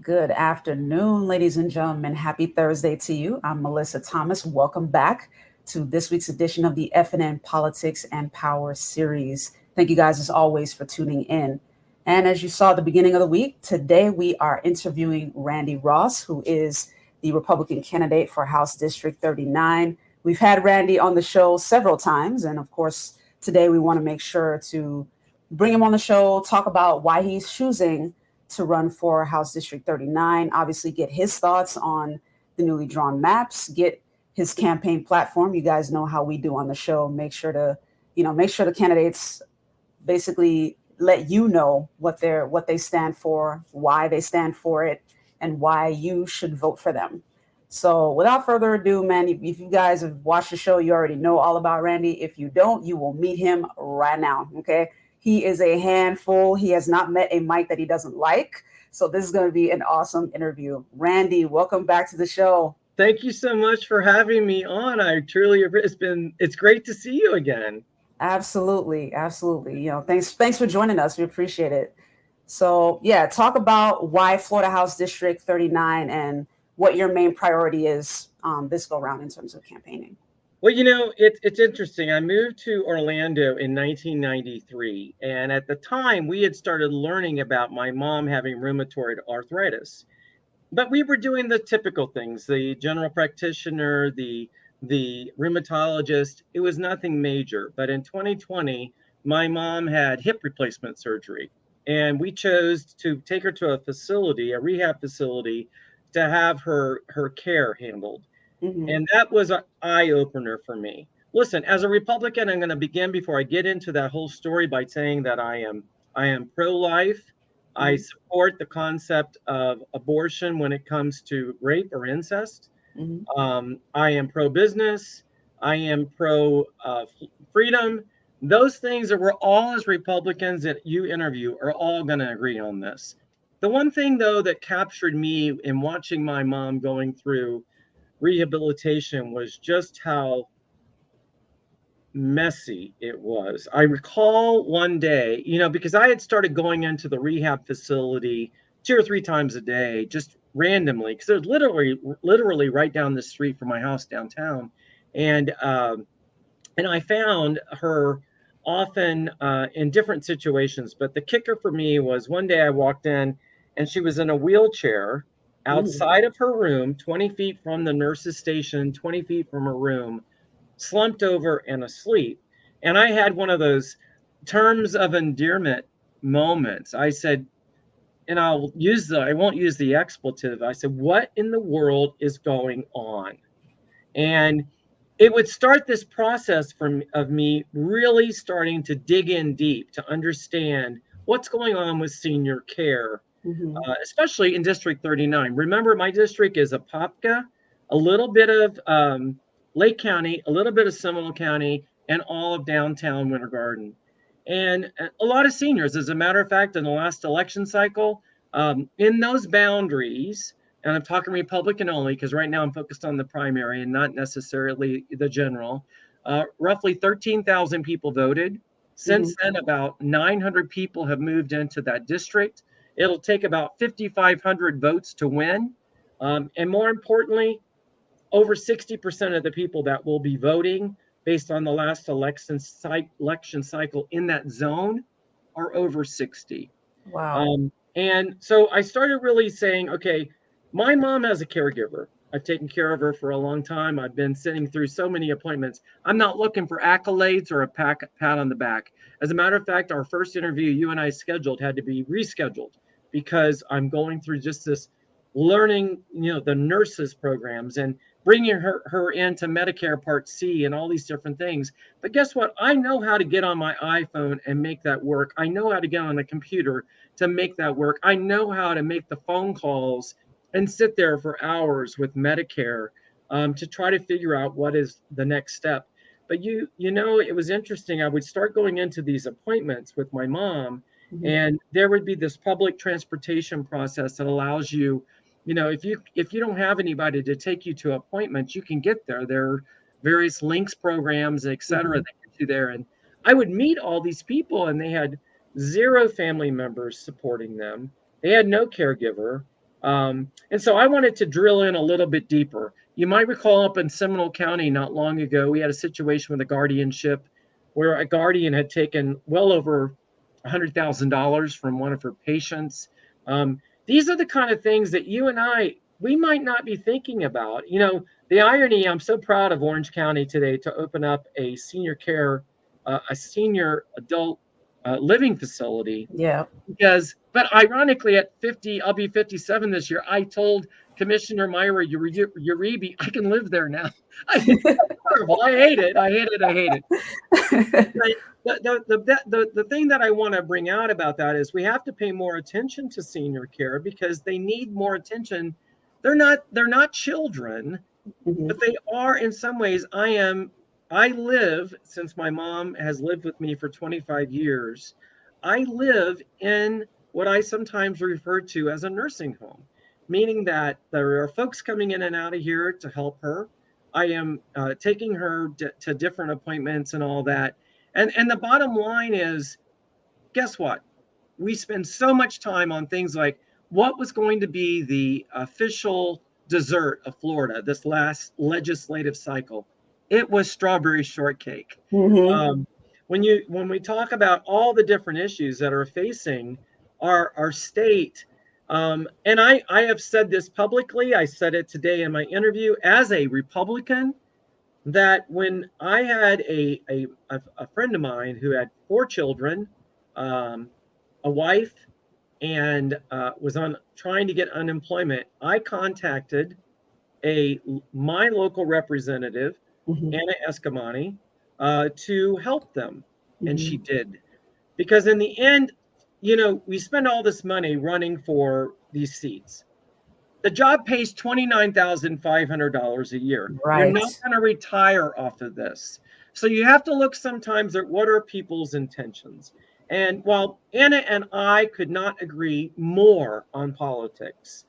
Good afternoon, ladies and gentlemen. Happy Thursday to you. I'm Melissa Thomas. Welcome back to this week's edition of the FNN Politics and Power Series. Thank you guys, as always, for tuning in. And as you saw at the beginning of the week, today we are interviewing Randy Ross, who is the Republican candidate for House District 39. We've had Randy on the show several times. And of course, today we want to make sure to bring him on the show, talk about why he's choosing to run for House District 39, obviously get his thoughts on the newly drawn maps, get his campaign platform. You guys know how we do on the show. Make sure the candidates basically let you know what they stand for, why they stand for it, and why you should vote for them. So without further ado, man, if you guys have watched the show, you already know all about Randy. If you don't, you will meet him right now, okay? He is a handful. He has not met a mic that he doesn't like. So this is going to be an awesome interview. Randy, welcome back to the show. Thank you so much for having me on. I truly, it's great to see you again. Absolutely. Thanks for joining us. We appreciate it. So yeah, talk about why Florida House District 39 and what your main priority is this go round in terms of campaigning. Well, it's interesting. I moved to Orlando in 1993, and at the time, we had started learning about my mom having rheumatoid arthritis. But we were doing the typical things: the general practitioner, the rheumatologist. It was nothing major. But in 2020, my mom had hip replacement surgery, and we chose to take her to a rehab facility, to have her care handled. Mm-hmm. And that was an eye opener for me. Listen, as a Republican, I'm going to begin before I get into that whole story by saying that I am pro-life. I Mm-hmm. support the concept of abortion when it comes to rape or incest. Mm-hmm. I am pro-business. I am pro-freedom. Those things that we're all, as Republicans that you interview, are all going to agree on this. The one thing, though, that captured me in watching my mom going through rehabilitation was just how messy it was. I recall one day, because I had started going into the rehab facility 2 or 3 times a day, just randomly, because it was literally right down the street from my house downtown, and I found her often in different situations. But the kicker for me was one day I walked in, and she was in a wheelchair Mm-hmm. outside of her room, 20 feet from the nurse's station, 20 feet from her room, slumped over and asleep. And I had one of those terms of endearment moments. I said, and I won't use the expletive. I said, what in the world is going on? And it would start this process of me really starting to dig in deep to understand what's going on with senior care, Mm-hmm. especially in District 39. Remember, my district is Apopka, a little bit of Lake County, a little bit of Seminole County, and all of downtown Winter Garden. And a lot of seniors, as a matter of fact, in the last election cycle, in those boundaries, and I'm talking Republican only because right now I'm focused on the primary and not necessarily the general, roughly 13,000 people voted. Mm-hmm. Since then, about 900 people have moved into that district. It'll take about 5,500 votes to win. And more importantly, over 60% of the people that will be voting based on the last election cycle in that zone are over 60. Wow. And so I started really saying, okay, my mom has a caregiver. I've taken care of her for a long time. I've been sitting through so many appointments. I'm not looking for accolades or a pat on the back. As a matter of fact, our first interview you and I scheduled had to be rescheduled because I'm going through just this learning, the nurses programs and bringing her into Medicare Part C and all these different things. But guess what? I know how to get on my iPhone and make that work. I know how to get on a computer to make that work. I know how to make the phone calls and sit there for hours with Medicare to try to figure out what is the next step. But it was interesting. I would start going into these appointments with my mom, Mm-hmm. and there would be this public transportation process that allows you, if you don't have anybody to take you to appointments, you can get there. There are various links programs, et cetera, Mm-hmm. that get you there. And I would meet all these people, and they had zero family members supporting them. They had no caregiver. And so I wanted to drill in a little bit deeper. You might recall up in Seminole County not long ago, we had a situation with a guardianship where a guardian had taken well over $100,000 from one of her patients. These are the kind of things that you and we might not be thinking about. The irony, I'm so proud of Orange County today to open up a senior care, a senior adult living facility Yeah. but ironically, at 50, I'll be 57 this year. I told Commissioner Myra Uribe, I can live there now. It's horrible. I hate it. I hate it. I hate it. But the thing that I want to bring out about that is we have to pay more attention to senior care because they need more attention. They're not children, but they are in some ways. I live, since my mom has lived with me for 25 years, I live in what I sometimes refer to as a nursing home, meaning that there are folks coming in and out of here to help her. I am taking her to different appointments and all that. And the bottom line is, guess what? We spend so much time on things like what was going to be the official dessert of Florida this last legislative cycle. It was strawberry shortcake. Mm-hmm. Um, when we talk about all the different issues that are facing our state, and I have said this publicly, I said it today in my interview as a Republican, that when I had a friend of mine who had 4 children, a wife, and was on trying to get unemployment, I contacted my local representative, Mm-hmm. Anna Escamani, to help them, and Mm-hmm. she did. Because in the end, we spend all this money running for these seats. The job pays $29,500 a year. You're not Right. going to retire off of this. So you have to look sometimes at what are people's intentions. And while Anna and I could not agree more on politics,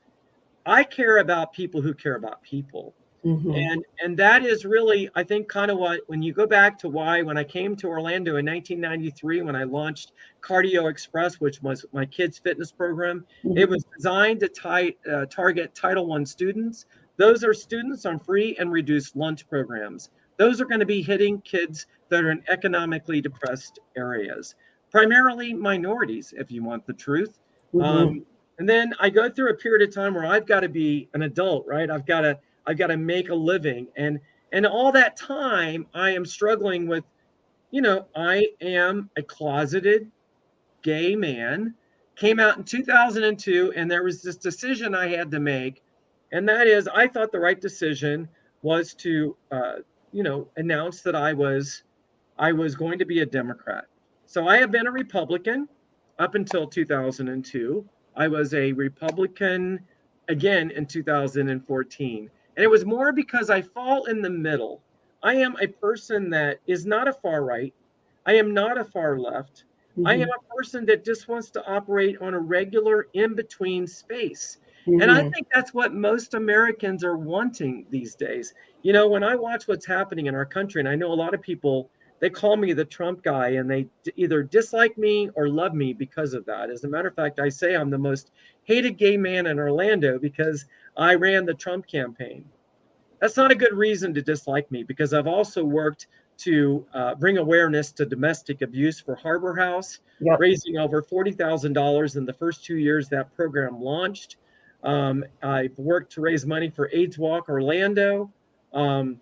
I care about people who care about people. Mm-hmm. And that is really, I think, kind of what, when you go back to why, when I came to Orlando in 1993, when I launched Cardio Express, which was my kids' fitness program, it Mm-hmm. was designed to target Title I students. Those are students on free and reduced lunch programs. Those are going to be hitting kids that are in economically depressed areas, primarily minorities, if you want the truth. Mm-hmm. Um, and then I go through a period of time where I've got to be an adult, right? I've got to make a living. And all that time I am struggling with, I am a closeted gay man, came out in 2002, and there was this decision I had to make. And that is, I thought the right decision was to, announce that I was going to be a Democrat. So I have been a Republican up until 2002. I was a Republican again in 2014. And it was more because I fall in the middle. I am a person that is not a far right. I am not a far left. I am Mm-hmm. a person that just wants to operate on a regular in between space. And I Mm-hmm. think that's what most Americans are wanting these days. When I watch what's happening in our country, and I know a lot of people, they call me the Trump guy, and they either dislike me or love me because of that. As a matter of fact, I say I'm the most hated gay man in Orlando because I ran the Trump campaign. That's not a good reason to dislike me, because I've also worked to bring awareness to domestic abuse for Harbor House, Yep. raising over $40,000 in the first 2 years that program launched. I've worked to raise money for AIDS Walk Orlando. Um,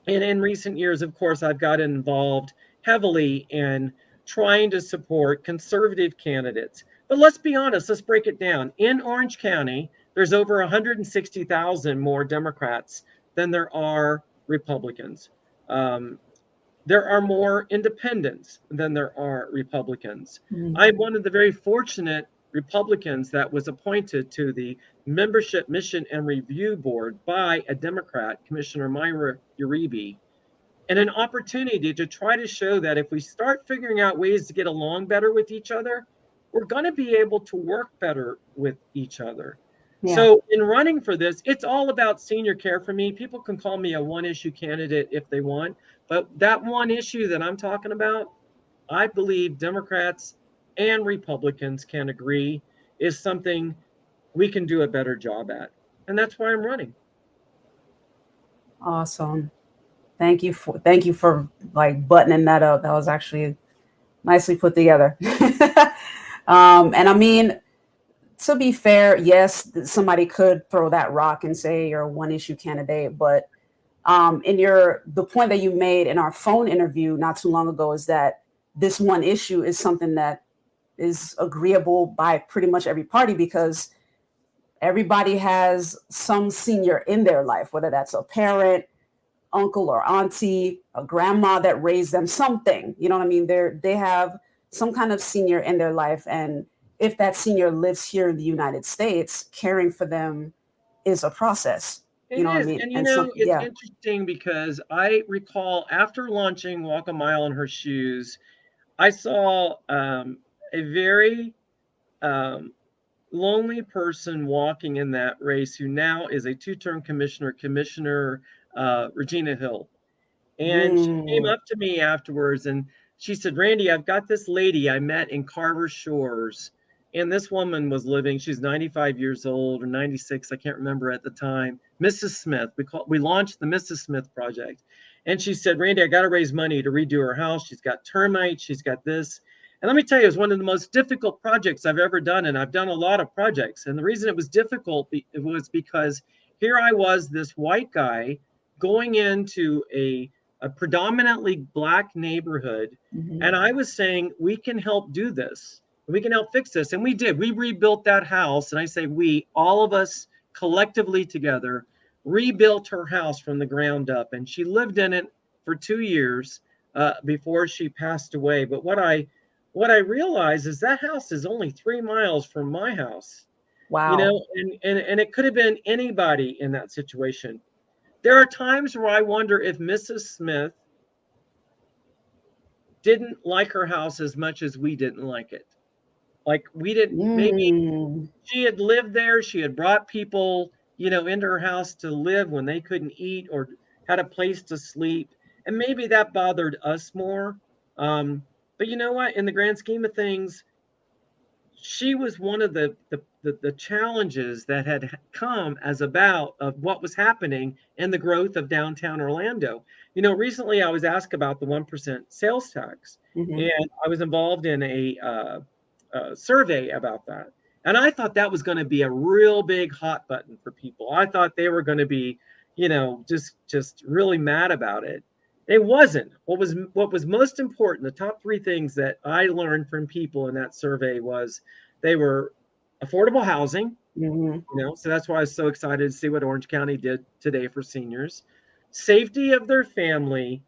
and in recent years, of course, I've gotten involved heavily in trying to support conservative candidates. But let's be honest, let's break it down. In Orange County, there's over 160,000 more Democrats than there are Republicans. Um, there are more independents than there are Republicans. Mm-hmm. I'm one of the very fortunate Republicans that was appointed to the Membership Mission and Review Board by a Democrat, Commissioner Myra Uribe, and an opportunity to try to show that if we start figuring out ways to get along better with each other, we're going to be able to work better with each other. Yeah. So, in running for this, it's all about senior care for me. People can call me a one issue candidate if they want, but that one issue that I'm talking about, I believe Democrats and Republicans can agree is something we can do a better job at. And that's why I'm running. Awesome. Thank you for like buttoning that up. That was actually nicely put together. And I mean, to be fair, yes, somebody could throw that rock and say you're a one issue candidate, but in the point that you made in our phone interview not too long ago is that this one issue is something that is agreeable by pretty much every party because everybody has some senior in their life, whether that's a parent, uncle or auntie, a grandma that raised them, something. You know what I mean? They have some kind of senior in their life, and if that senior lives here in the United States, caring for them is a process. You It know what I is. mean? And And some, it's yeah. interesting because I recall after launching Walk a Mile in Her Shoes, I saw a very um, lonely person walking in that race who now is a two-term commissioner, Commissioner Regina Hill. And she came Mm, up to me afterwards and she said, Randy, I've got this lady I met in Carver Shores. And this woman was living, she's 95 years old or 96, I can't remember at the time. Mrs. Smith. We launched the Mrs. Smith project. And she said, Randy, I got to raise money to redo her house. She's got termites, she's got this. And let me tell you, it was one of the most difficult projects I've ever done. And I've done a lot of projects. And the reason it was difficult it was because here I was, this white guy, going into a predominantly black neighborhood. mhm. And I was saying, we can help do this. We can help fix this. And we did. We rebuilt that house. And I say, we, all of us collectively together, rebuilt her house from the ground up. And she lived in it for 2 years before she passed away. But what I realized is that house is only 3 miles from my house, Wow. and it could have been anybody in that situation. There are times where I wonder if Mrs. Smith didn't like her house as much as we didn't like it. Like we didn't, maybe Mm, she had lived there, she had brought people, into her house to live when they couldn't eat or had a place to sleep. And maybe that bothered us more. But you know what? In the grand scheme of things, she was one of the challenges that had come as about of what was happening in the growth of downtown Orlando. Recently I was asked about the 1% sales tax, mhm. and I was involved in a survey about that. And I thought that was going to be a real big hot button for people. I thought they were going to be, just really mad about it. It wasn't. What was most important, the top three things that I learned from people in that survey was they were affordable housing, Mhm. so that's why I was so excited to see what Orange County did today for seniors, safety of their family,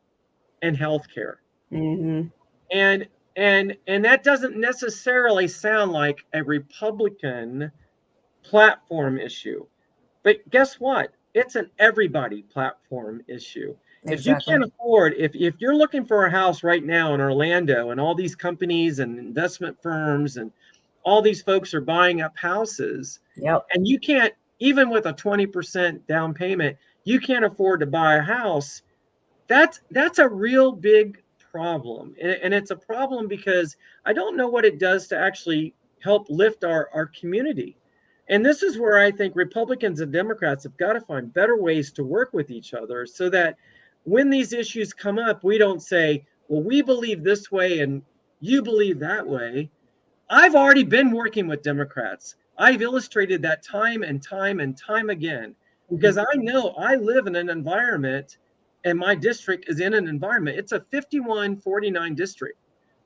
and healthcare. Mhm. And and that doesn't necessarily sound like a Republican platform issue. But guess what? It's an everybody platform issue. If you Exactly. can't afford, if you're looking for a house right now in Orlando and all these companies and investment firms and all these folks are buying up houses, Yep. and you can't, even with a 20% down payment, you can't afford to buy a house. That's a real big problem. And it's a problem because I don't know what it does to actually help lift our community. And this is where I think Republicans and Democrats have got to find better ways to work with each other so that when these issues come up, we don't say, well, we believe this way and you believe that way. I've already been working with Democrats. I've illustrated that time and time and time again because Mhm. I know I live in an environment and my district is in an environment. It's a 51-49 district.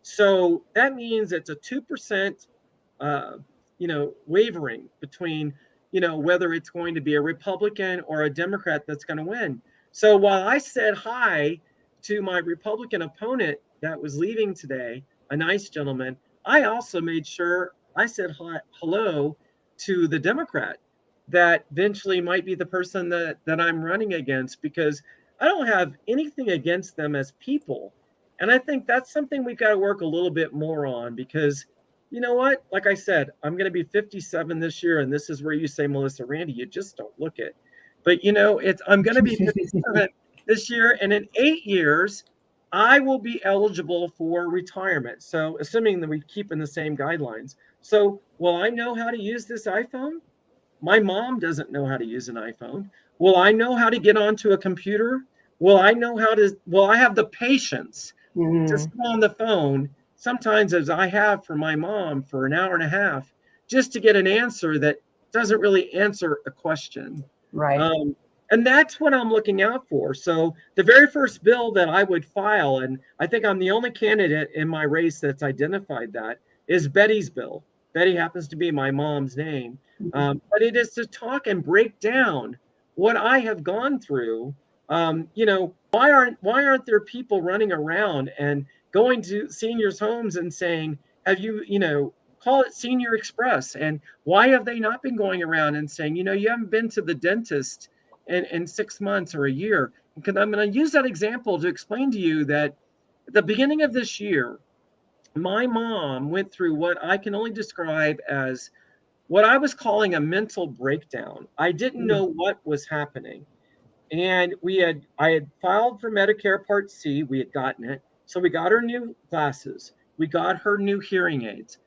So that means it's a 2%, uh, wavering between, whether it's going to be a Republican or a Democrat that's going to win. So while I said hi to my Republican opponent that was leaving today, a nice gentleman, I also made sure I said hello to the Democrat that eventually might be the person that I'm running against because I don't have anything against them as people. And I think that's something we've got to work a little bit more on because you know what? Like I said, I'm going to be 57 this year, and this is where you say, Melissa, Randy, you just don't look it. But I'm going to be 57 this year, and in 8 years, I will be eligible for retirement. So, assuming that we keep in the same guidelines. So, will I know how to use this iPhone? my mom doesn't know how to use an iPhone. Will I know how to get onto a computer? Will I have the patience to sit on the phone sometimes, as I have for my mom, for an hour and a half, just to get an answer that doesn't really answer a question? Right. Um, and that's what I'm looking out for. So the very first bill that I would file, and I think I'm the only candidate in my race that's identified that, is Betty's bill. Betty happens to be my mom's name. But it is to talk and break down what I have gone through. Why aren't there people running around and going to seniors' homes and saying, have you, call it Senior Express? And why have they not been going around and saying, you haven't been to the dentist in 6 months or a year? Because I'm going to use that example to explain to you that at the beginning of this year, my mom went through what I can only describe as what I was calling a mental breakdown. I didn't know what was happening. And I had filed for Medicare Part C. We had gotten it. So we got her new glasses. We got her new hearing aids.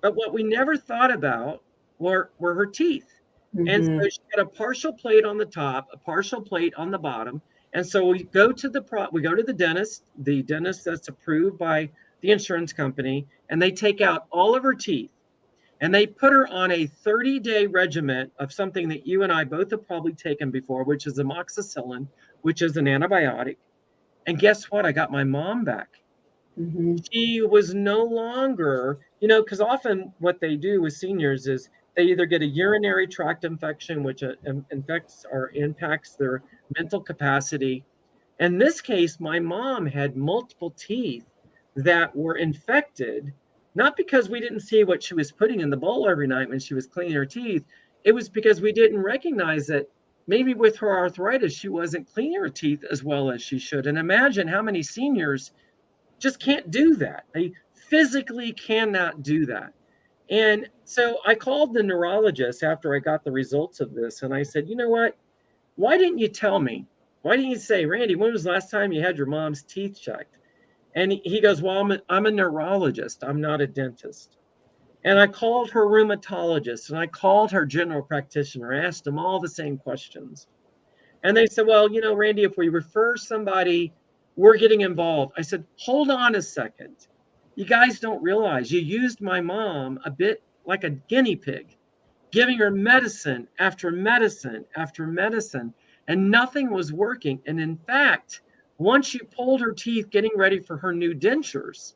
But what we never thought about were her teeth. And so she had a partial plate on the top, a partial plate on the bottom. And so we go to the dentist that's approved by the insurance company, and they take out all of her teeth. And they put her on a 30-day regimen of something that you and I both have probably taken before, which is amoxicillin, which is an antibiotic. And guess what? I got my mom back. She was no longer, because often what they do with seniors is they either get a urinary tract infection, which infects or impacts their mental capacity. In this case, my mom had multiple teeth that were infected, not because we didn't see what she was putting in the bowl every night when she was cleaning her teeth. It was because we didn't recognize that maybe with her arthritis, she wasn't cleaning her teeth as well as she should. And imagine how many seniors just can't do that. They physically cannot do that. And so I called the neurologist after I got the results of this, and I said, you know what? Why didn't you tell me? Why didn't you say, Randy, when was the last time you had your mom's teeth checked? And he goes, well, I'm a neurologist. I'm not a dentist. And I called her rheumatologist and I called her general practitioner, asked them all the same questions. And they said, well, Randy, if we refer somebody, we're getting involved. I said, hold on a second. You guys don't realize you used my mom a bit like a guinea pig, giving her medicine after medicine after medicine, and nothing was working. And in fact, once you pulled her teeth getting ready for her new dentures,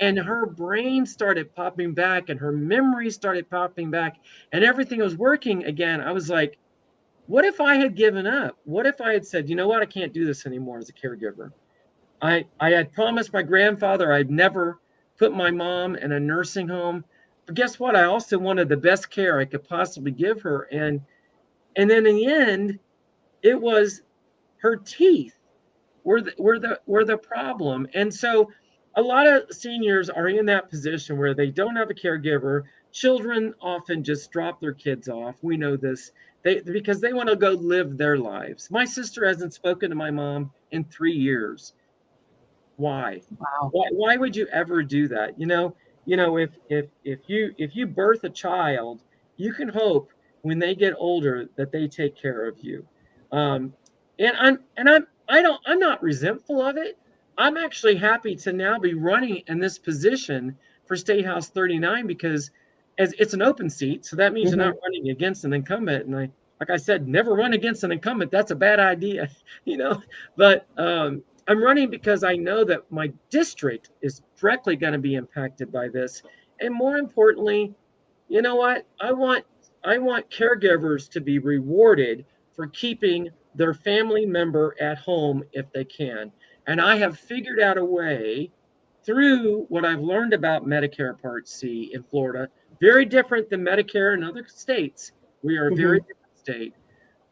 and her brain started popping back and her memory started popping back and everything was working again, I was like, what if I had given up? What if I had said, you know what, I can't do this anymore as a caregiver? I had promised my grandfather I'd never put my mom in a nursing home. But guess what? I also wanted the best care I could possibly give her. And then in the end, it was her teeth were the problem. And so a lot of seniors are in that position where they don't have a caregiver. Children often just drop their kids off. We know this. Because they want to go live their lives. My sister hasn't spoken to my mom in 3 years. Why? Wow. Why would you ever do that? If you birth a child, you can hope when they get older that they take care of you. Um, and I'm not resentful of it. I'm actually happy to now be running in this position for State House 39 because as it's an open seat, so that means you're not running against an incumbent. And like I said, never run against an incumbent. That's a bad idea, you know. But I'm running because I know that my district is directly going to be impacted by this. And more importantly, you know what? I want caregivers to be rewarded for keeping their family member at home if they can. And I have figured out a way through what I've learned about Medicare Part C in Florida, very different than Medicare in other states. We are a very different state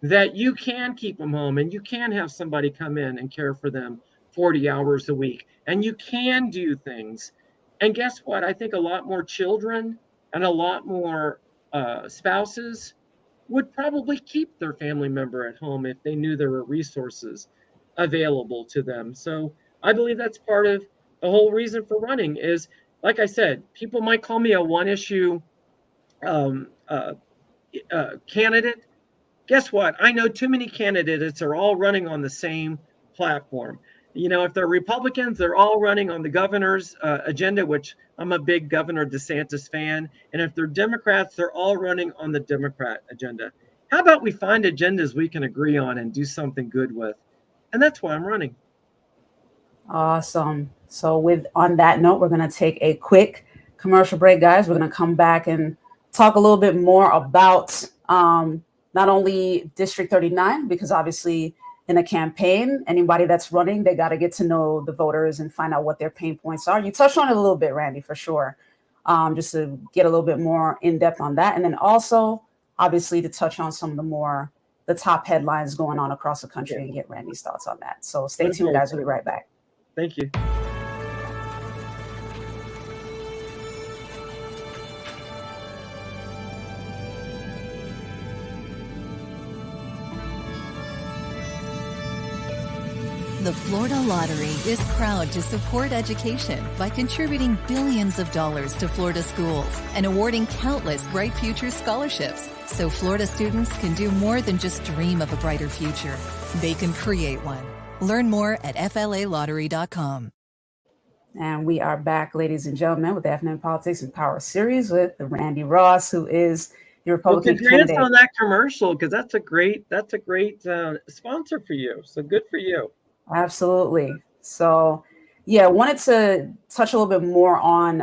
that you can keep them home and you can have somebody come in and care for them 40 hours a week and you can do things. And guess what? I think a lot more children and a lot more spouses would probably keep their family member at home if they knew there were resources available to them. So I believe that's part of the whole reason for running is, like I said, people might call me a one issue um, uh, candidate, guess what? I know too many candidates are all running on the same platform. If they're Republicans, they're all running on the governor's agenda, which I'm a big Governor DeSantis fan. And if they're Democrats, they're all running on the Democrat agenda. How about we find agendas we can agree on and do something good with? And that's why I'm running. Awesome. So with on that note, we're going to take a quick commercial break, guys. We're going to come back and talk a little bit more about not only District 39, because obviously in a campaign, anybody that's running, they got to get to know the voters and find out what their pain points are. You touched on it a little bit, Randy, for sure, just to get a little bit more in depth on that. And then also, obviously, to touch on some of the top headlines going on across the country and get Randy's thoughts on that. So stay tuned, guys. We'll be right back. Thank you. The Florida Lottery is proud to support education by contributing billions of dollars to Florida schools and awarding countless Bright Future scholarships so Florida students can do more than just dream of a brighter future. They can create one. Learn more at flalottery.com. And we are back, ladies and gentlemen, with the FNN Politics and Power Series with Randy Ross, who is the Republican candidate. On that commercial, because that's a great sponsor for you. So good for you. Absolutely. So, yeah, wanted to touch a little bit more on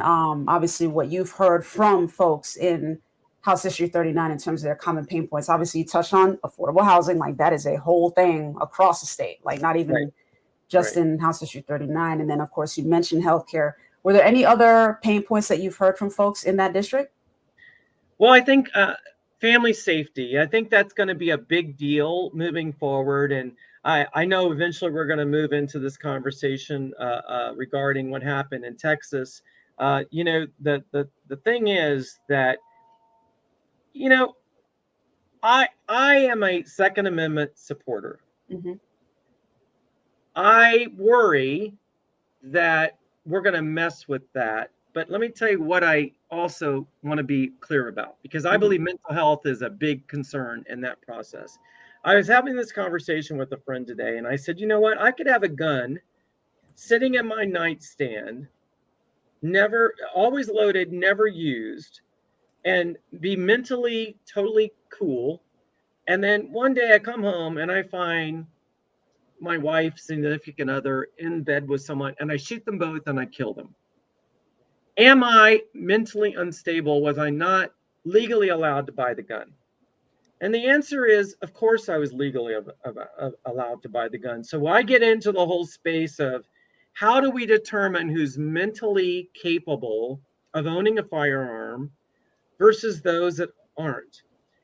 obviously what you've heard from folks in House District 39 in terms of their common pain points. Obviously, you touched on affordable housing, like that is a whole thing across the state, like not even just in House District 39. And then, of course, you mentioned healthcare. Were there any other pain points that you've heard from folks in that district? Well, I think family safety. I think that's going to be a big deal moving forward. And I know eventually we're going to move into this conversation regarding what happened in Texas. The thing is that, I am a Second Amendment supporter. Mm-hmm. I worry that we're going to mess with that. But let me tell you what I also want to be clear about, because I believe mental health is a big concern in that process. I was having this conversation with a friend today, and I said, you know what? I could have a gun sitting in my nightstand, always loaded, never used, and be mentally totally cool. And then one day I come home and I find my wife's significant other in bed with someone, and I shoot them both and I kill them. Am I mentally unstable? Was I not legally allowed to buy the gun? And the answer is, of course, I was legally allowed to buy the gun. So I get into the whole space of how do we determine who's mentally capable of owning a firearm versus those that aren't?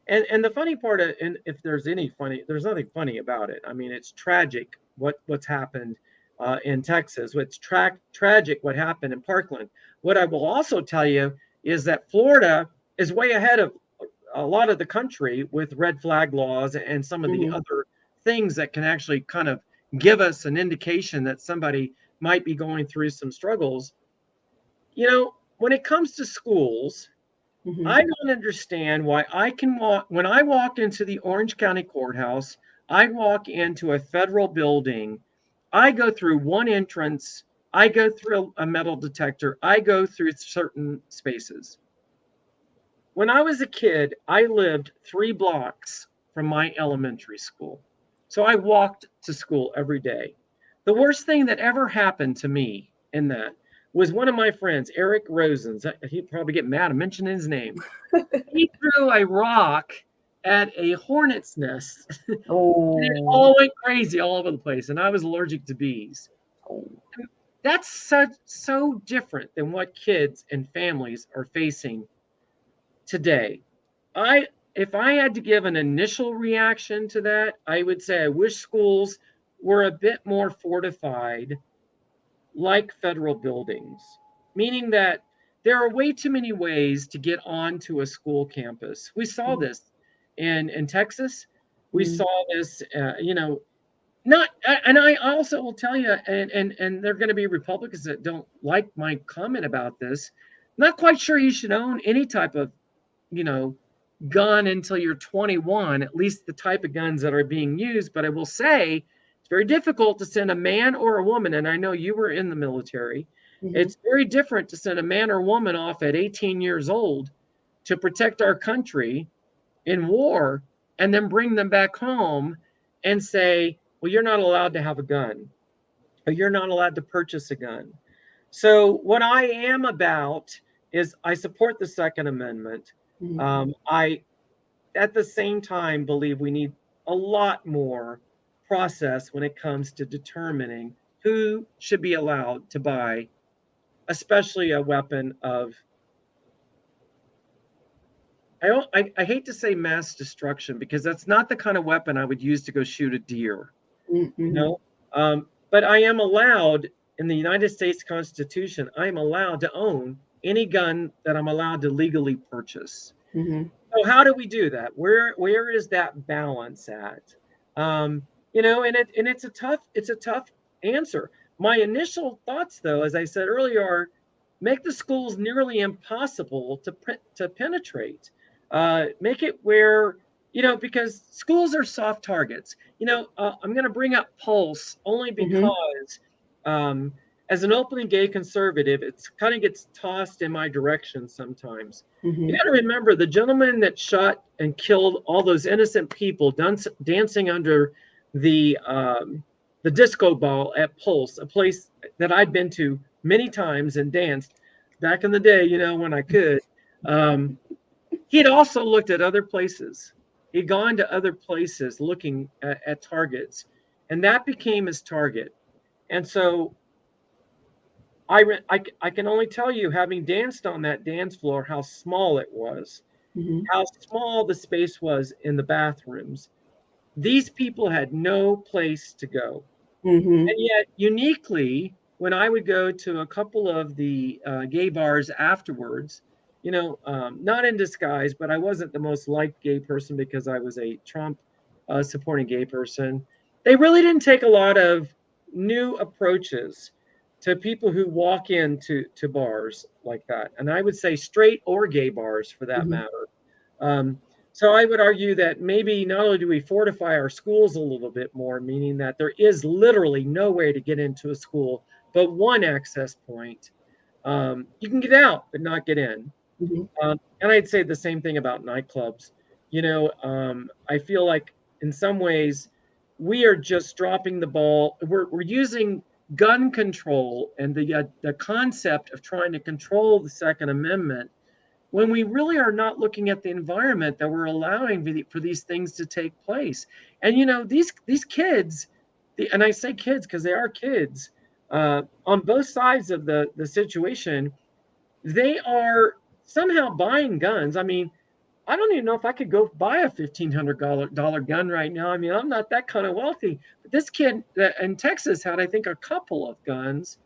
And the funny part, and if there's there's nothing funny about it. I mean, it's tragic what's happened in Texas. It's tragic what happened in Parkland. What I will also tell you is that Florida is way ahead of a lot of the country with red flag laws and some of the other things that can actually kind of give us an indication that somebody might be going through some struggles. When it comes to schools, I don't understand why I can walk. When I walk into the Orange County Courthouse, I walk into a federal building. I go through one entrance. I go through a metal detector. I go through certain spaces. When I was a kid, I lived 3 blocks from my elementary school. So I walked to school every day. The worst thing that ever happened to me in that was one of my friends, Eric Rosens. He'd probably get mad. I'm mentioning his name. He threw a rock at a hornet's nest. And it all went crazy all over the place. And I was allergic to bees. That's so different than what kids and families are facing today. If I had to give an initial reaction to that, I would say I wish schools were a bit more fortified like federal buildings, meaning that there are way too many ways to get onto a school campus. We saw this in Texas. We saw this, not, and I also will tell you, and there are going to be Republicans that don't like my comment about this. Not quite sure you should own any type of, gun until you're 21, at least the type of guns that are being used. But I will say it's very difficult to send a man or a woman, and I know you were in the military. It's very different to send a man or woman off at 18 years old to protect our country in war and then bring them back home and say, well, you're not allowed to have a gun, or you're not allowed to purchase a gun. So what I am about is I support the Second Amendment. I, at the same time, believe we need a lot more process when it comes to determining who should be allowed to buy, especially a weapon of, I hate to say mass destruction, because that's not the kind of weapon I would use to go shoot a deer, you know. But I am allowed, in the United States Constitution, I am allowed to own any gun that I'm allowed to legally purchase. So how do we do that? Where is that balance at? You know, and it's a tough answer. My initial thoughts, though, as I said earlier, are make the schools nearly impossible to penetrate. Make it where, you know, because schools are soft targets. You know, I'm going to bring up Pulse only because, as an openly gay conservative, it's kind of gets tossed in my direction sometimes. You got to remember the gentleman that shot and killed all those innocent people dancing under the disco ball at Pulse, a place that I'd been to many times and danced back in the day, you know, when I could. He'd also looked at other places. He'd gone to other places looking at targets, and that became his target. And so I can only tell you, having danced on that dance floor, how small it was, how small the space was in the bathrooms. These people had no place to go. And yet, uniquely, when I would go to a couple of the gay bars afterwards, you know, not in disguise, but I wasn't the most liked gay person because I was a Trump supporting gay person. They really didn't take a lot of new approaches to people who walk into bars like that. And I would say straight or gay bars for that matter. So I would argue that maybe not only do we fortify our schools a little bit more, meaning that there is literally no way to get into a school but one access point. You can get out but not get in. And I'd say the same thing about nightclubs. You know, I feel like in some ways we are just dropping the ball. We're using gun control and the concept of trying to control the Second Amendment when we really are not looking at the environment that we're allowing for these things to take place. And you know, these kids, and I say kids because they are kids, on both sides of the situation, they are somehow buying guns. I mean, I don't even know if I could go buy a $1,500 gun right now. I mean, I'm not that kind of wealthy. But this kid in Texas had, I think, a couple of guns.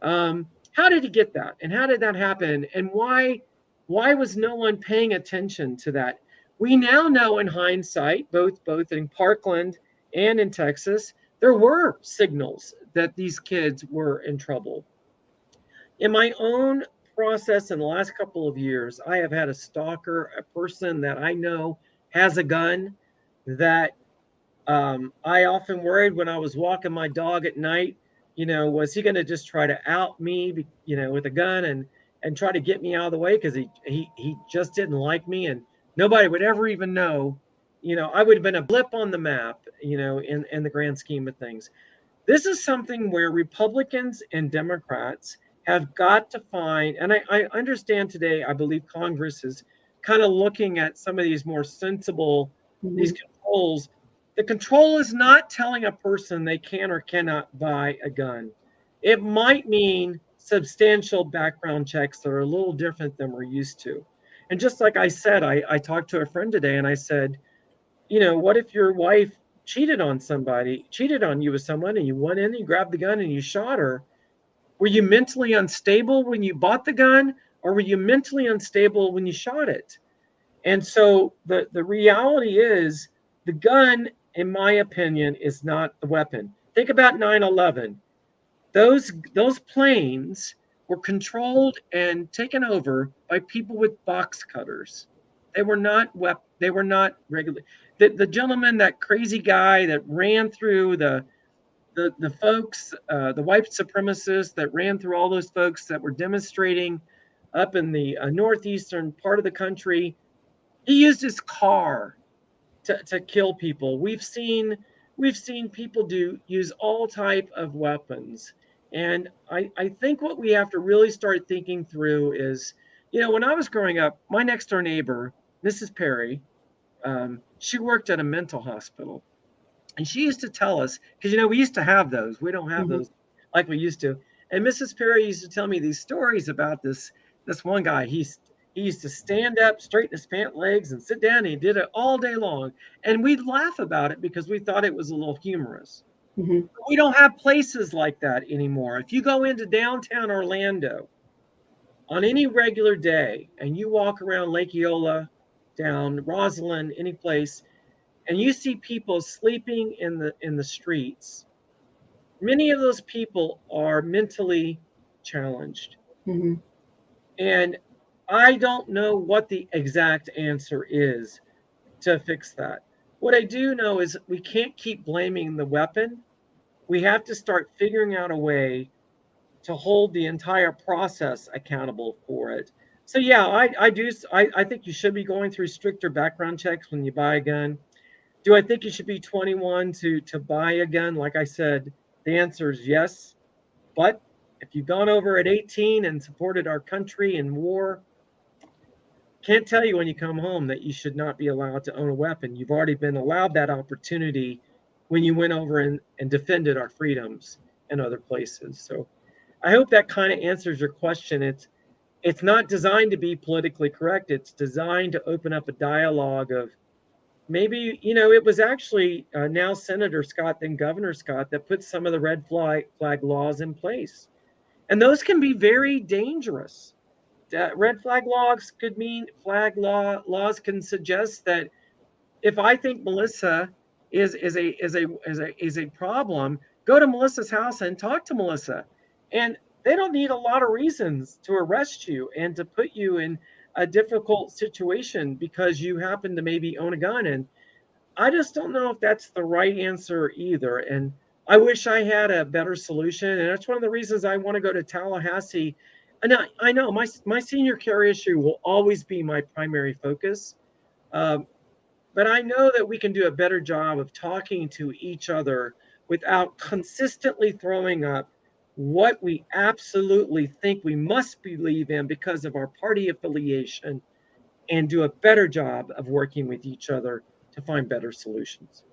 How did he get that? And how did that happen? And why was no one paying attention to that? We now know in hindsight, both in Parkland and in Texas, there were signals that these kids were in trouble. In my own process in the last couple of years, I have had a stalker, a person that I know has a gun that I often worried when I was walking my dog at night, you know, was he going to just try to out me, you know, with a gun and try to get me out of the way because he just didn't like me and nobody would ever even know, you know, I would have been a blip on the map, you know, in the grand scheme of things. This is something where Republicans and Democrats have got to find, and I understand today, I believe Congress is kind of looking at some of these more sensible, these controls. The control is not telling a person they can or cannot buy a gun. It might mean substantial background checks that are a little different than we're used to. And just like I said, I talked to a friend today and I said, you know, what if your wife cheated on you with someone, and you went in and you grabbed the gun and you shot her? Were you mentally unstable when you bought the gun, or were you mentally unstable when you shot it? And so the reality is the gun, in my opinion, is not the weapon. Think about 9/11. Those planes were controlled and taken over by people with box cutters. They were not they were not regular. The gentleman, that crazy guy that ran through the folks, the white supremacists that ran through all those folks that were demonstrating up in the northeastern part of the country. He used his car to kill people. We've seen people use all type of weapons. And I think what we have to really start thinking through is, when I was growing up, my next door neighbor, Mrs. Perry, she worked at a mental hospital. And she used to tell us, because we used to have those. We don't have Mhm. those like we used to. And Mrs. Perry used to tell me these stories about this one guy. He used to stand up, straighten his pant legs, and sit down. And he did it all day long, and we'd laugh about it because we thought it was a little humorous. Mhm. But we don't have places like that anymore. If you go into downtown Orlando on any regular day and you walk around Lake Eola, down Roslyn, any place, and you see people sleeping in the streets, many of those people are mentally challenged. Mhm. And I don't know what the exact answer is to fix that. What I do know is we can't keep blaming the weapon. We have to start figuring out a way to hold the entire process accountable for it. So yeah, I think you should be going through stricter background checks when you buy a gun. Do I think you should be 21 to buy a gun? Like I said, the answer is yes. But if you've gone over at 18 and supported our country in war, can't tell you when you come home that you should not be allowed to own a weapon. You've already been allowed that opportunity when you went over and defended our freedoms in other places. So I hope that kind of answers your question. It's not designed to be politically correct. It's designed to open up a dialogue of, maybe, it was actually now Senator Scott, then Governor Scott, that put some of the red flag laws in place. And those can be very dangerous. Red flag laws could mean laws can suggest that if I think Melissa is a problem, go to Melissa's house and talk to Melissa. And they don't need a lot of reasons to arrest you and to put you in a difficult situation because you happen to maybe own a gun. And I just don't know if that's the right answer either. And I wish I had a better solution. And that's one of the reasons I want to go to Tallahassee. And I know my senior care issue will always be my primary focus. Um, but I know that we can do a better job of talking to each other without consistently throwing up what we absolutely think we must believe in because of our party affiliation, and do a better job of working with each other to find better solutions.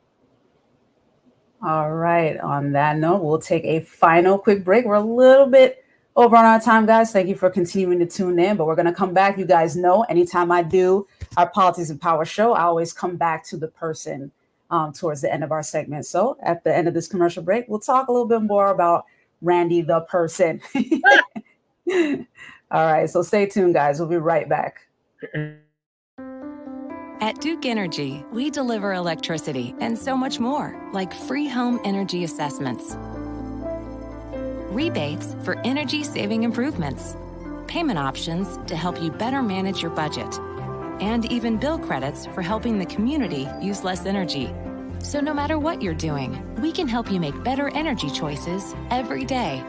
All right. On that note, we'll take a final quick break. We're a little bit over on our time, guys. Thank you for continuing to tune in, but we're going to come back. You guys know, anytime I do our Politics and Power show, I always come back to the person towards the end of our segment. So at the end of this commercial break, we'll talk a little bit more about Randy the person. All right. So stay tuned, guys. We'll be right back. At Duke Energy, we deliver electricity and so much more, like free home energy assessments, rebates for energy-saving improvements, payment options to help you better manage your budget, and even bill credits for helping the community use less energy. So no matter what you're doing, we can help you make better energy choices every day.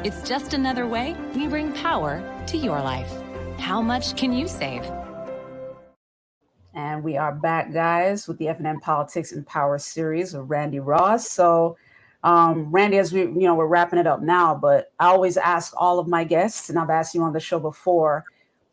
It's just another way we bring power to your life. How much can you save? And we are back, guys, with the FNN Politics and Power Series with Randy Ross. So, Randy, as we're wrapping it up now, but I always ask all of my guests, and I've asked you on the show before,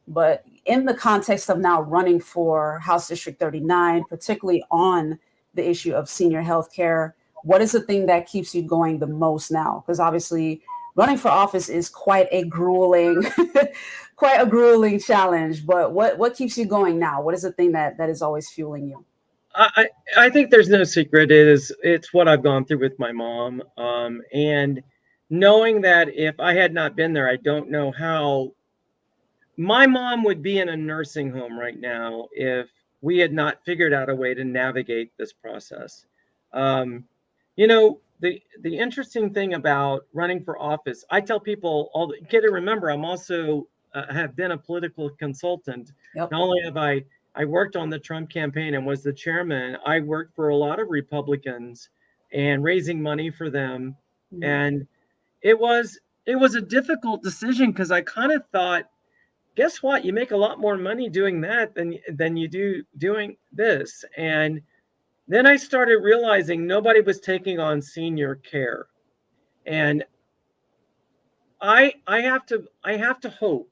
but in the context of now running for House District 39, particularly on the issue of senior health care, what is the thing that keeps you going the most now? Because obviously running for office is quite a grueling challenge, but what keeps you going now? What is the thing that is always fueling you? I think there's no secret. It's what I've gone through with my mom, and knowing that if I had not been there, I don't know how my mom would be in a nursing home right now if we had not figured out a way to navigate this process. The interesting thing about running for office, I tell people all the, you got to remember, I'm also have been a political consultant. Yep. Not only have I I worked on the Trump campaign and was the chairman, I worked for a lot of Republicans and raising money for them. And it was a difficult decision because I kind of thought, guess what? You make a lot more money doing that than you do doing this. And then I started realizing nobody was taking on senior care. And I have to hope.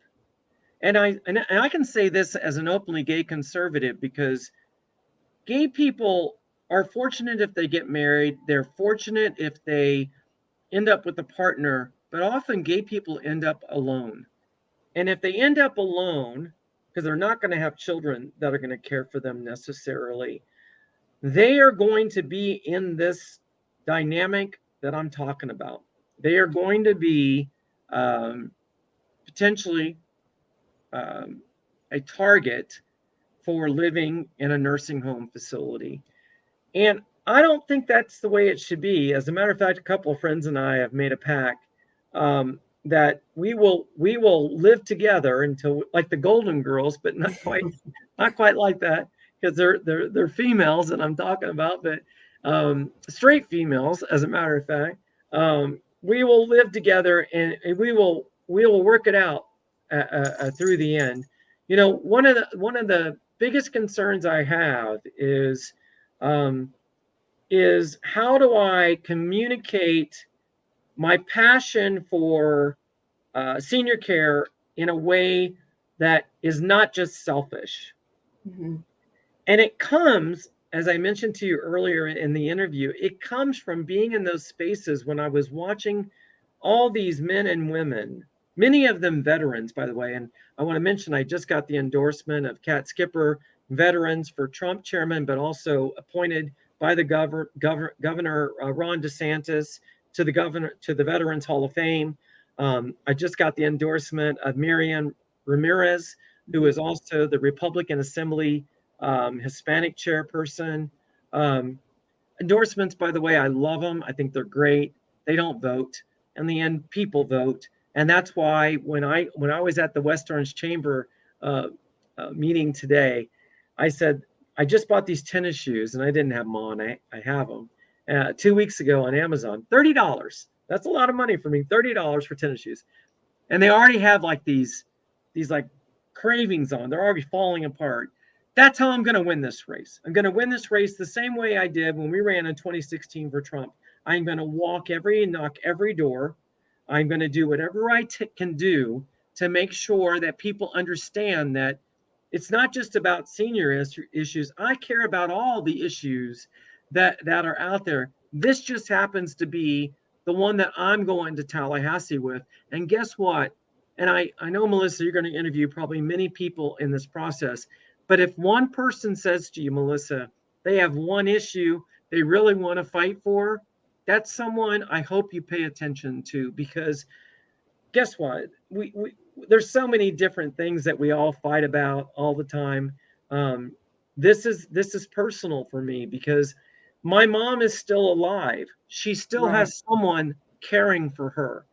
And I can say this as an openly gay conservative, because gay people are fortunate if they get married. They're fortunate if they end up with a partner, but often gay people end up alone. And if they end up alone, because they're not going to have children that are going to care for them necessarily, they are going to be in this dynamic that I'm talking about. They are going to be potentially a target for living in a nursing home facility. And I don't think that's the way it should be. As a matter of fact, a couple of friends and I have made a pact that we will live together until, like the Golden Girls, but not quite like that, because they're females that I'm talking about, but straight females, as a matter of fact. We will live together, and we will work it out through the end. You know, one of the biggest concerns I have is how do I communicate my passion for senior care in a way that is not just selfish. And it comes, as I mentioned to you earlier in the interview, it comes from being in those spaces when I was watching all these men and women, many of them veterans, by the way. And I want to mention, I just got the endorsement of Kat Skipper, veterans for Trump chairman, but also appointed by the Governor Ron DeSantis to the Veterans Hall of Fame. I just got the endorsement of Miriam Ramirez, who is also the Republican Assembly Hispanic chairperson. Endorsements, by the way, I love them. I think they're great. They don't vote. In the end, people vote. And that's why when I was at the West Orange Chamber meeting today, I said, I just bought these tennis shoes, and I didn't have them on. I have them 2 weeks ago on Amazon. $30. That's a lot of money for me. $30 for tennis shoes. And they already have like these like cravings on. They're already falling apart. That's how I'm going to win this race. I'm going to win this race the same way I did when we ran in 2016 for Trump. I'm going to knock every door. I'm going to do whatever I can do to make sure that people understand that it's not just about senior issues. I care about all the issues that are out there. This just happens to be the one that I'm going to Tallahassee with. And guess what? And I know, Melissa, you're going to interview probably many people in this process. But if one person says to you, Melissa, they have one issue they really want to fight for, that's someone I hope you pay attention to, because guess what? There's so many different things that we all fight about all the time. This is personal for me because my mom is still alive. She still has someone caring for her.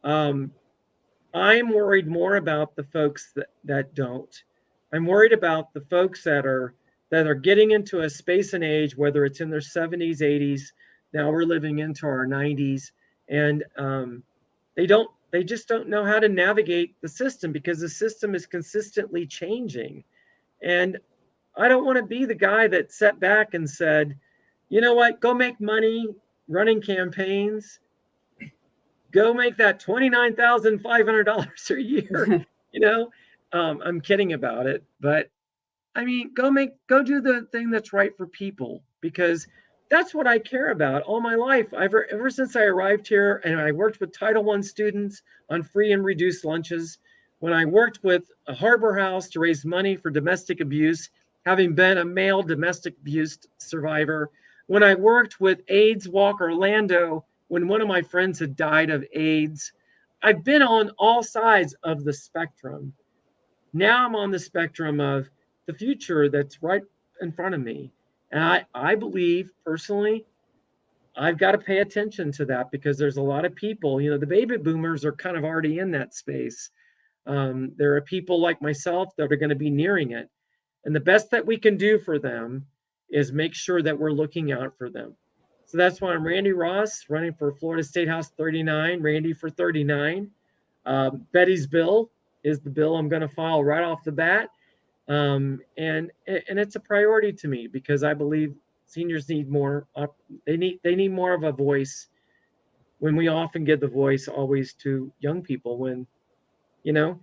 I'm worried more about the folks that don't. I'm worried about the folks that are getting into a space and age, whether it's in their 70s, 80s. Now we're living into our 90s, and they just don't know how to navigate the system because the system is consistently changing. And I don't want to be the guy that sat back and said, you know what, go make money running campaigns. Go make that $29,500 a year. I'm kidding about it, but I mean, go do the thing that's right for people, because that's what I care about all my life. Ever since I arrived here, and I worked with Title I students on free and reduced lunches, when I worked with a Harbor House to raise money for domestic abuse, having been a male domestic abuse survivor, when I worked with AIDS Walk Orlando, when one of my friends had died of AIDS. I've been on all sides of the spectrum. Now I'm on the spectrum of the future that's right in front of me. And I believe personally, I've got to pay attention to that, because there's a lot of people, the baby boomers are kind of already in that space. There are people like myself that are going to be nearing it. And the best that we can do for them is make sure that we're looking out for them. So that's why I'm Randy Ross, running for Florida State House 39, Randy for 39. Betty's bill is the bill I'm going to file right off the bat. And it's a priority to me because I believe seniors need more. They need more of a voice when we often give the voice always to young people. When you know,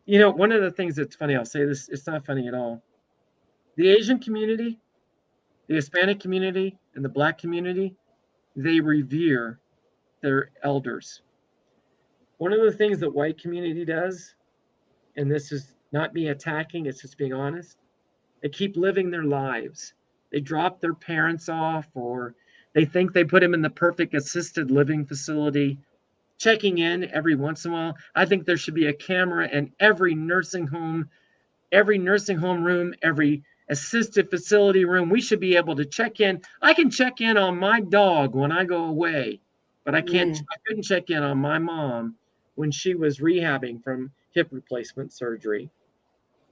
one of the things that's funny, I'll say this, it's not funny at all. The Asian community, the Hispanic community, and the Black community, they revere their elders. One of the things that white community does, and this is not me attacking, it's just being honest, they keep living their lives. They drop their parents off, or they think they put them in the perfect assisted living facility, checking in every once in a while. I think there should be a camera in every nursing home room, every assisted facility room. We should be able to check in. I can check in on my dog when I go away, but I couldn't check in on my mom when she was rehabbing from hip replacement surgery.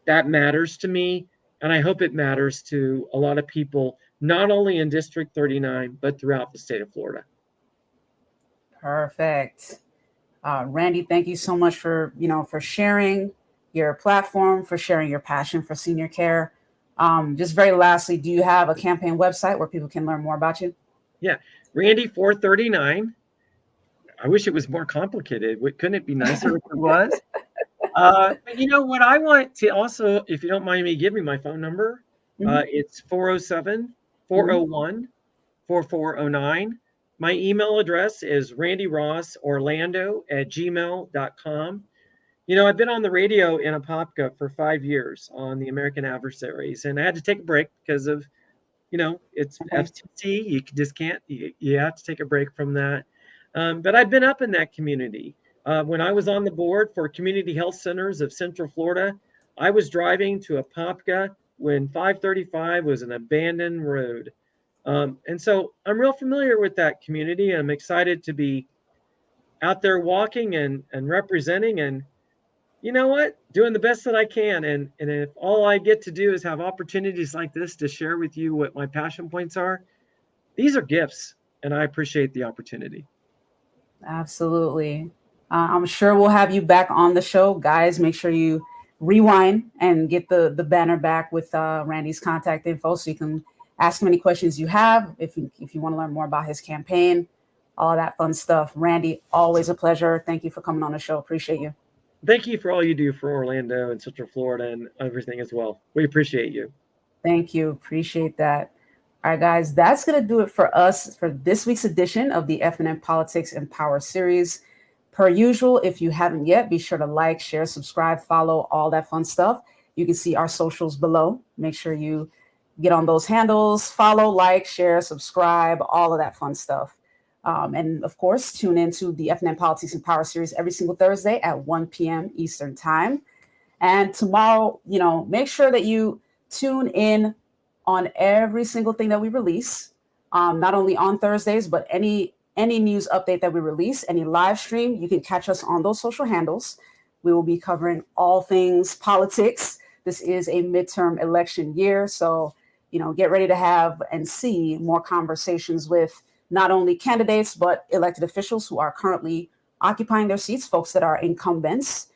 That matters to me, and I hope it matters to a lot of people, not only in District 39, but throughout the state of Florida. Perfect. Randy, thank you so much for sharing your platform, for sharing your passion for senior care. Just very lastly, do you have a campaign website where people can learn more about you? Yeah, Randy 439. I wish it was more complicated. Couldn't it be nicer if it was? But what I want to also, if you don't mind me giving my phone number, it's 407-401-4409. My email address is randyrossorlando@gmail.com. I've been on the radio in Apopka for 5 years on the American Adversaries, and I had to take a break because of, it's FTC. You just can't, you have to take a break from that. But I've been up in that community. When I was on the board for Community Health Centers of Central Florida, I was driving to Apopka when 535 was an abandoned road. And so I'm real familiar with that community. I'm excited to be out there walking and representing, and you know what, doing the best that I can. And if all I get to do is have opportunities like this to share with you what my passion points are, these are gifts, and I appreciate the opportunity. Absolutely. I'm sure we'll have you back on the show. Guys, make sure you rewind and get the banner back with Randy's contact info so you can ask him any questions you have if you want to learn more about his campaign, all that fun stuff. Randy, always a pleasure. Thank you for coming on the show. Appreciate you. Thank you for all you do for Orlando and Central Florida and everything as well. We appreciate you. Thank you. Appreciate that. All right, guys, that's going to do it for us for this week's edition of the FNN Politics and Power Series. Per usual, if you haven't yet, be sure to like, share, subscribe, follow, all that fun stuff. You can see our socials below. Make sure you get on those handles, follow, like, share, subscribe, all of that fun stuff. And of course, tune into the FNN Politics and Power Series every single Thursday at 1 p.m. Eastern Time. And tomorrow, make sure that you tune in on every single thing that we release, not only on Thursdays, but any news update that we release, any live stream. You can catch us on those social handles. We will be covering all things politics. This is a midterm election year, so get ready to have and see more conversations with not only candidates, but elected officials who are currently occupying their seats, folks that are incumbents.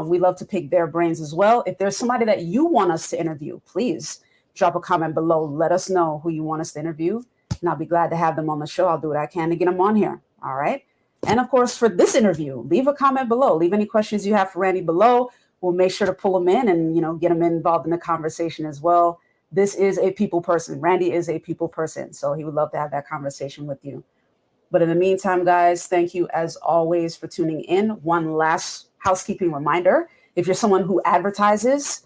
We love to pick their brains as well. If there's somebody that you want us to interview, please drop a comment below. Let us know who you want us to interview, and I'll be glad to have them on the show. I'll do what I can to get them on here. All right. And of course, for this interview, leave a comment below. Leave any questions you have for Randy below. We'll make sure to pull them in and, get them involved in the conversation as well. This is a people person. Randy is a people person, so he would love to have that conversation with you. But in the meantime, guys, thank you as always for tuning in. One last housekeeping reminder. If you're someone who advertises,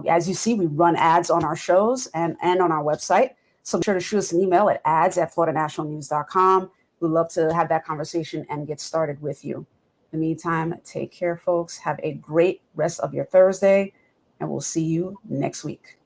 as you see, we run ads on our shows and on our website. So be sure to shoot us an email at ads@floridanationalnews.com. We'd love to have that conversation and get started with you. In the meantime, take care, folks. Have a great rest of your Thursday, and we'll see you next week.